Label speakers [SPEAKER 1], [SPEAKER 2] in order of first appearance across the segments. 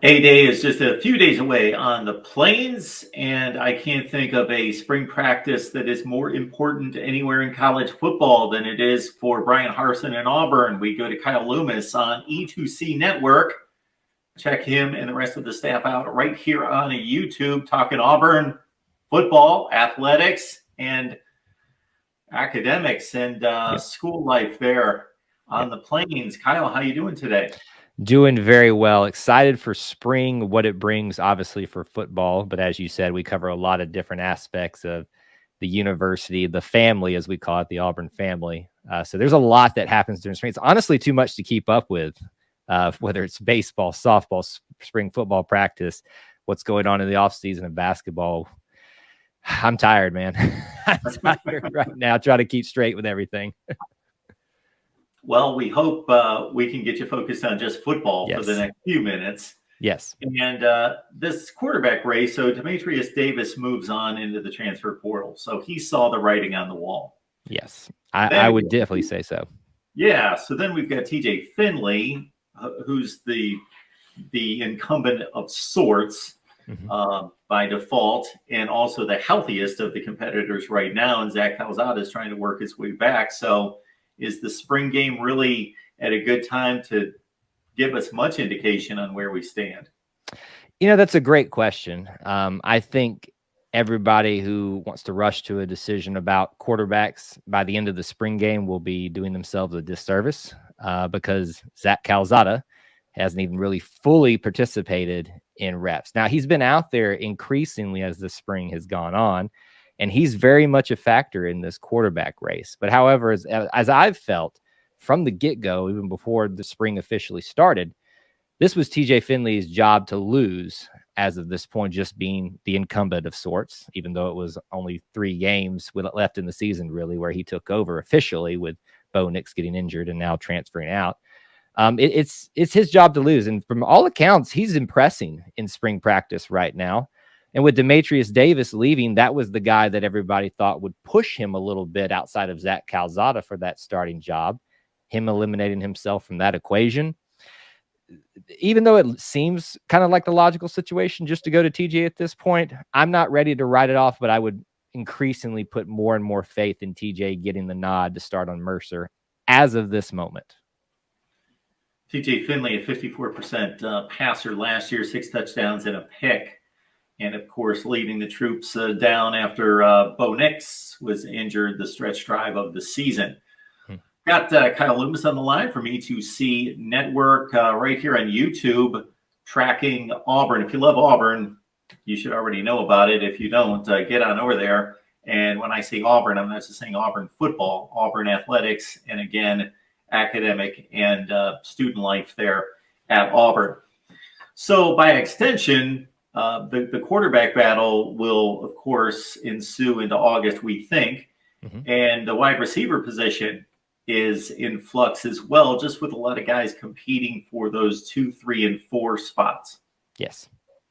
[SPEAKER 1] A-Day is just a few days away on the plains, and I can't think of a spring practice that is more important anywhere in college football than it is for Brian Harsin in Auburn. We go to Kyle Loomis on E2C Network. Check him and the rest of the staff out right here on YouTube, talking Auburn football, athletics, and academics and school life there on the plains. Kyle, how you doing today?
[SPEAKER 2] Doing very well. Excited for spring, what it brings, obviously, for football. But as you said, we cover a lot of different aspects of the university, the family, as we call it, the Auburn family. So there's a lot that happens during spring. It's honestly too much to keep up with, whether it's baseball, softball, spring football practice, what's going on in the offseason of basketball. I'm tired, man. I'm tired right now, trying to keep straight with everything.
[SPEAKER 1] Well, we hope we can get you focused on just football for the next few minutes.
[SPEAKER 2] Yes.
[SPEAKER 1] And this quarterback race, so Demetrius Davis moves on into the transfer portal. So he saw the writing on the wall.
[SPEAKER 2] Yes, I would definitely say so.
[SPEAKER 1] Yeah, so then we've got TJ Finley, who's the incumbent of sorts by default, and also the healthiest of the competitors right now. And Zach Calzada is trying to work his way back. So is the spring game really at a good time to give us much indication on where we stand?
[SPEAKER 2] You know, that's a great question. I think everybody who wants to rush to a decision about quarterbacks by the end of the spring game will be doing themselves a disservice because Zach Calzada hasn't even really fully participated in reps. Now, he's been out there increasingly as the spring has gone on, and he's very much a factor in this quarterback race. But however, as I've felt from the get-go, even before the spring officially started, this was TJ Finley's job to lose as of this point, just being the incumbent of sorts, even though it was only 3 games left in the season, really, where he took over officially with Bo Nix getting injured and now transferring out. It's his job to lose. And from all accounts, he's impressing in spring practice right now. And with Demetrius Davis leaving, that was the guy that everybody thought would push him a little bit outside of Zach Calzada for that starting job, him eliminating himself from that equation. Even though it seems kind of like the logical situation just to go to TJ at this point, I'm not ready to write it off, but I would increasingly put more and more faith in TJ getting the nod to start on Mercer as of this moment.
[SPEAKER 1] TJ Finley, a 54% passer last year, 6 touchdowns and a pick. And, of course, leading the troops down after Bo Nix was injured the stretch drive of the season. Got Kyle Loomis on the line from E2C Network right here on YouTube, tracking Auburn. If you love Auburn, you should already know about it. If you don't, get on over there. And when I say Auburn, I'm not just saying Auburn football, Auburn athletics, and again, academic and student life there at Auburn. So by extension, the quarterback battle will, of course, ensue into August, we think. And the wide receiver position is in flux as well, just with a lot of guys competing for those 2, 3, and 4 spots.
[SPEAKER 2] Yes.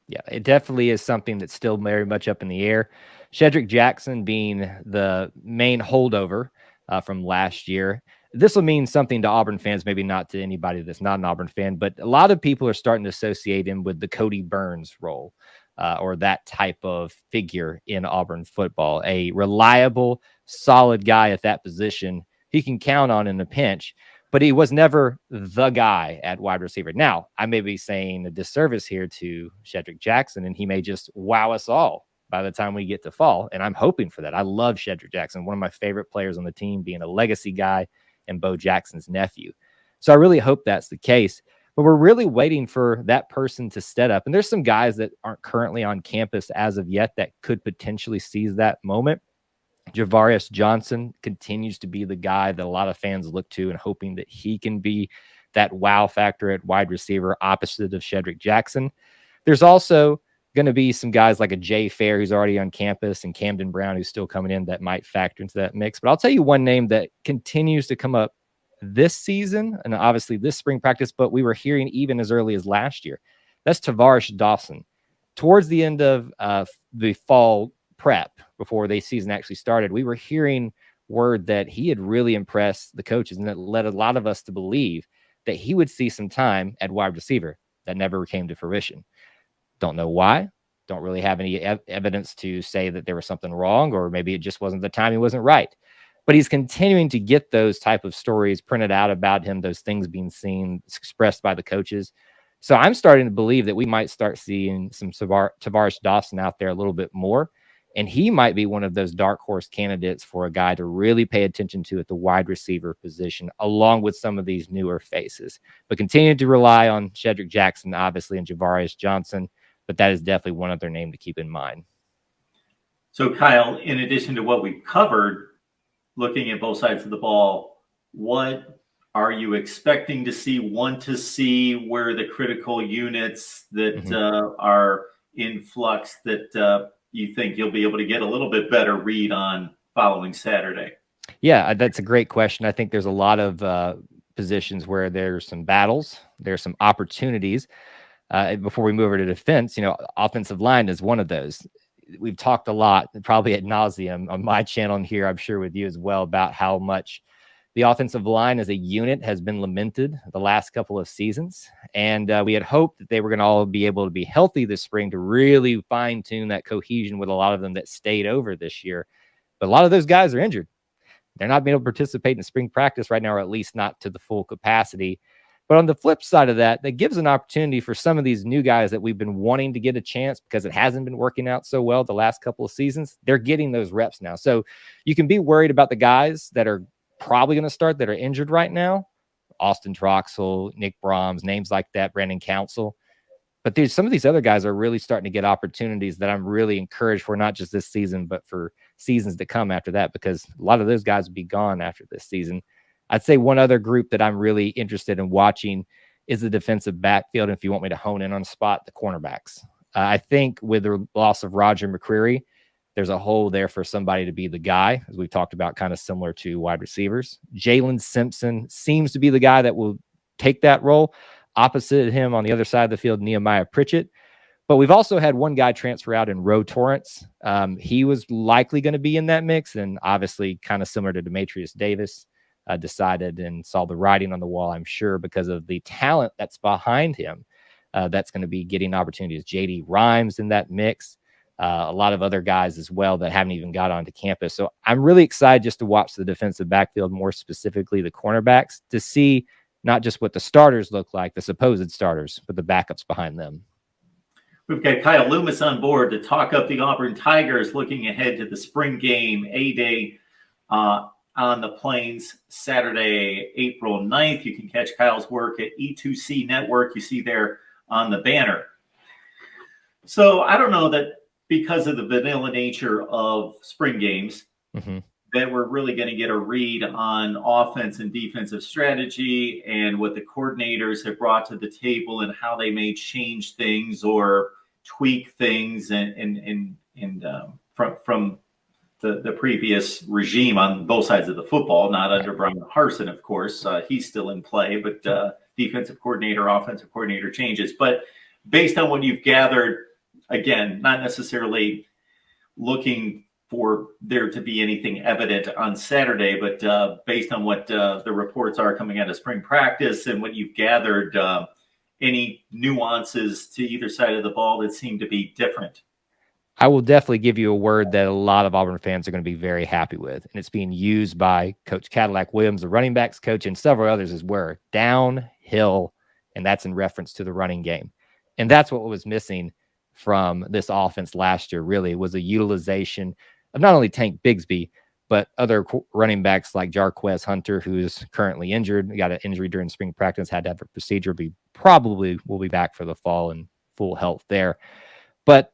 [SPEAKER 2] Yeah, it definitely is something that's still very much up in the air. Shedrick Jackson being the main holdover from last year. This will mean something to Auburn fans, maybe not to anybody that's not an Auburn fan, but a lot of people are starting to associate him with the Cody Burns role or that type of figure in Auburn football. A reliable, solid guy at that position he can count on in a pinch, but he was never the guy at wide receiver. Now, I may be saying a disservice here to Shedrick Jackson, and he may just wow us all by the time we get to fall, and I'm hoping for that. I love Shedrick Jackson, one of my favorite players on the team, being a legacy guy and Bo Jackson's nephew. So I really hope that's the case, but we're really waiting for that person to step up. And there's some guys that aren't currently on campus as of yet that could potentially seize that moment. Javarius Johnson continues to be the guy that a lot of fans look to and hoping that he can be that wow factor at wide receiver opposite of Shedrick Jackson. There's also going to be some guys like a Jay Fair who's already on campus and Camden Brown who's still coming in that might factor into that mix. But I'll tell you one name that continues to come up this season and obviously this spring practice, but we were hearing even as early as last year. That's Tavarish Dawson. Towards the end of the fall prep, before the season actually started, we were hearing word that he had really impressed the coaches, and that led a lot of us to believe that he would see some time at wide receiver. that never came to fruition. Don't know why. Don't really have any evidence to say that there was something wrong, or maybe it just wasn't the timing wasn't right. But he's continuing to get those type of stories printed out about him, those things being seen, expressed by the coaches. So I'm starting to believe that we might start seeing some Tavares Dawson out there a little bit more. And he might be one of those dark horse candidates for a guy to really pay attention to at the wide receiver position, along with some of these newer faces. But continue to rely on Shedrick Jackson, obviously, and Javarius Johnson. But that is definitely one other name to keep in mind.
[SPEAKER 1] So, Kyle, in addition to what we've covered, looking at both sides of the ball, what are you expecting to see, want to see, where the critical units that are in flux that you think you'll be able to get a little bit better read on following Saturday?
[SPEAKER 2] Yeah, that's a great question. I think there's a lot of positions where there's some battles, there's some opportunities. Before we move over to defense, offensive line is one of those. We've talked a lot, probably ad nauseum on my channel and here, I'm sure with you as well, about how much the offensive line as a unit has been lamented the last couple of seasons. And we had hoped that they were going to all be able to be healthy this spring to really fine tune that cohesion with a lot of them that stayed over this year. But a lot of those guys are injured. They're not being able to participate in spring practice right now, or at least not to the full capacity. But on the flip side of that, that gives an opportunity for some of these new guys that we've been wanting to get a chance because it hasn't been working out so well the last couple of seasons. They're getting those reps now. So you can be worried about the guys that are probably going to start that are injured right now. Austin Troxell, Nick Brahms, names like that, Brandon Council. But some of these other guys are really starting to get opportunities that I'm really encouraged for, not just this season, but for seasons to come after that, because a lot of those guys will be gone after this season. I'd say one other group that I'm really interested in watching is the defensive backfield. And if you want me to hone in on a spot, the cornerbacks. I think with the loss of Roger McCreary, there's a hole there for somebody to be the guy, as we've talked about, kind of similar to wide receivers. Jalen Simpson seems to be the guy that will take that role. Opposite him on the other side of the field, Nehemiah Pritchett. But we've also had one guy transfer out in Roe Torrance. He was likely going to be in that mix, and obviously kind of similar to Demetrius Davis, decided and saw the writing on the wall, I'm sure, because of the talent that's behind him. That's going to be getting opportunities. JD Rhymes in that mix. A lot of other guys as well that haven't even got onto campus. So I'm really excited just to watch the defensive backfield, more specifically the cornerbacks, to see not just what the starters look like, the supposed starters, but the backups behind them.
[SPEAKER 1] We've got Kyle Loomis on board to talk up the Auburn Tigers, looking ahead to the spring game, A-Day on the Plains, Saturday, April 9th. You can catch Kyle's work at E2C Network. You see there on the banner. So I don't know that because of the vanilla nature of spring games, that we're really going to get a read on offense and defensive strategy and what the coordinators have brought to the table and how they may change things or tweak things and from the previous regime on both sides of the football, not under Brian Harsin, of course. He's still in play, but defensive coordinator, offensive coordinator changes. But based on what you've gathered, again, not necessarily looking for there to be anything evident on Saturday, but based on what the reports are coming out of spring practice and what you've gathered, any nuances to either side of the ball that seem to be different?
[SPEAKER 2] I will definitely give you a word that a lot of Auburn fans are going to be very happy with, and it's being used by Coach Cadillac Williams, the running backs coach, and several others as well. Downhill, and that's in reference to the running game. And that's what was missing from this offense last year, really, was a utilization of not only Tank Bigsby, but other running backs like Jarquez Hunter, who's currently injured. He got an injury during spring practice, had to have a procedure, probably will be back for the fall in full health there. But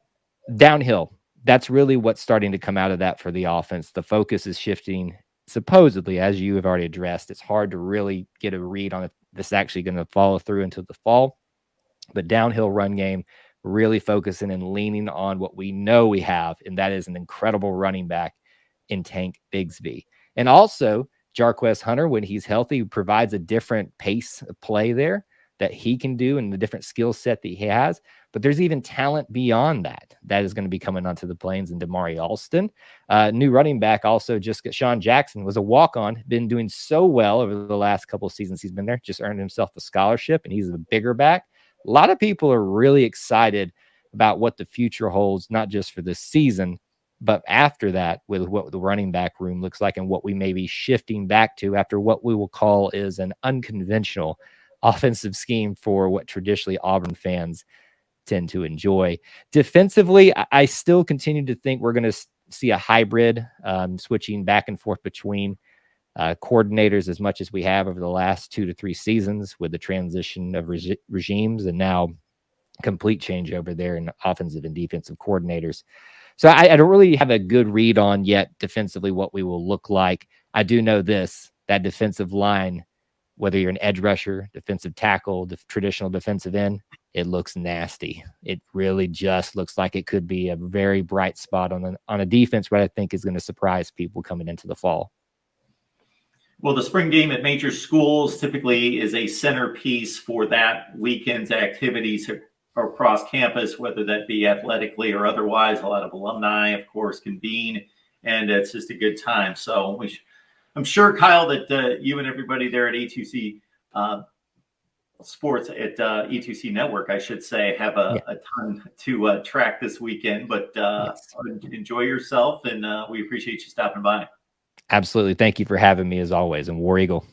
[SPEAKER 2] downhill, that's really what's starting to come out of that for the offense. The focus is shifting, supposedly, as you have already addressed. It's hard to really get a read on if this is actually going to follow through into the fall. But downhill run game, really focusing and leaning on what we know we have, and that is an incredible running back in Tank Bigsby. And also, Jarquez Hunter, when he's healthy, provides a different pace of play there that he can do and the different skill set that he has. But there's even talent beyond that is going to be coming onto the Plains, and Damari Alston. New running back also just got Sean Jackson, was a walk-on, been doing so well over the last couple of seasons he's been there, just earned himself a scholarship, and he's a bigger back. a lot of people are really excited about what the future holds, not just for this season, but after that, with what the running back room looks like and what we may be shifting back to after what we will call is an unconventional offensive scheme for what traditionally Auburn fans tend to enjoy. Defensively, I still continue to think we're going to see a hybrid, switching back and forth between coordinators as much as we have over the last 2 to 3 seasons with the transition of regimes and now complete changeover there in offensive and defensive coordinators. So I don't really have a good read on yet defensively what we will look like. I do know this, that defensive line, whether you're an edge rusher, defensive tackle, traditional defensive end, it looks nasty. It really just looks like it could be a very bright spot on a defense where I think is going to surprise people coming into the fall.
[SPEAKER 1] Well, the spring game at major schools typically is a centerpiece for that weekend's activities across campus, whether that be athletically or otherwise. A lot of alumni, of course, convene, and it's just a good time. So I'm sure, Kyle, that you and everybody there at E2C Sports at E2C Network, I should say, have a ton to track this weekend. But
[SPEAKER 2] Yes.
[SPEAKER 1] Enjoy yourself, and we appreciate you stopping by.
[SPEAKER 2] Absolutely. Thank you for having me as always. And War Eagle.